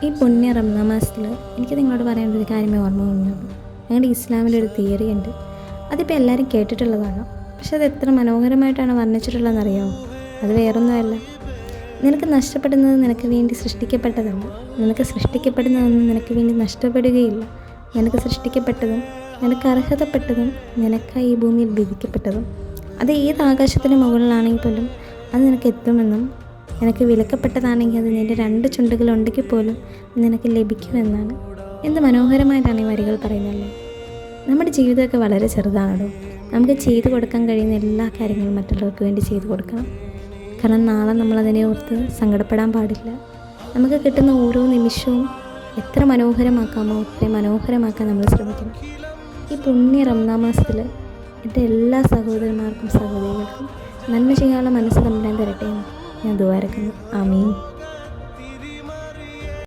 ഈ പുണ്യ റംസാൻ മാസത്തിൽ എനിക്ക് നിങ്ങളോട് പറയേണ്ട ഒരു കാര്യമേ ഓർമ്മ വന്നുള്ളൂ. ഞങ്ങളുടെ ഇസ്ലാമിലൊരു തിയറി ഉണ്ട്. അതിപ്പോൾ എല്ലാവരും കേട്ടിട്ടുള്ളതാണ്. പക്ഷെ അത് എത്ര മനോഹരമായിട്ടാണ് വർണ്ണിച്ചിട്ടുള്ളതെന്നറിയാമോ? അത് വേറൊന്നുമല്ല, നിനക്ക് നഷ്ടപ്പെടുന്നത് നിനക്ക് വേണ്ടി സൃഷ്ടിക്കപ്പെട്ടതല്ല, നിനക്ക് സൃഷ്ടിക്കപ്പെടുന്നതൊന്നും നിനക്ക് വേണ്ടി നഷ്ടപ്പെടുകയില്ല. നിനക്ക് സൃഷ്ടിക്കപ്പെട്ടതും നിനക്ക് അർഹതപ്പെട്ടതും നിനക്കായി ഈ ഭൂമിയിൽ വിധിക്കപ്പെട്ടതും അത് ഏത് ആകാശത്തിന് മുകളിലാണെങ്കിൽ പോലും അത് നിനക്ക് എത്തുമെന്നും നിനക്ക് വിലക്കപ്പെട്ടതാണെങ്കിൽ അത് നിൻ്റെ 2 ചുണ്ടുകളുണ്ടെങ്കിൽ പോലും നിനക്ക് ലഭിക്കുമെന്നാണ്. എന്ത് മനോഹരമായിട്ടാണ് ഈ വരികൾ പറയുന്നതല്ലേ. നമ്മുടെ ജീവിതമൊക്കെ വളരെ ചെറുതാണല്ലോ. നമുക്ക് ചെയ്തു കൊടുക്കാൻ കഴിയുന്ന എല്ലാ കാര്യങ്ങളും മറ്റുള്ളവർക്ക് വേണ്ടി ചെയ്തു കൊടുക്കണം. കാരണം നാളെ നമ്മളതിനെ ഓർത്ത് സങ്കടപ്പെടാൻ പാടില്ല. നമുക്ക് കിട്ടുന്ന ഓരോ നിമിഷവും എത്ര മനോഹരമാക്കാമോ അത്രയും മനോഹരമാക്കാൻ നമ്മൾ ശ്രമിക്കണം. ഈ പുണ്യ റംസാൻ മാസത്തിൽ എൻ്റെ എല്ലാ സഹോദരന്മാർക്കും സഹോദരികൾക്കും നന്മ ചെയ്യാനുള്ള മനസ്സ് തമ്പുരാൻ തരട്ടെ എന്ന് ഞാൻ ദുആ രക്കുന്നു. ആമീൻ.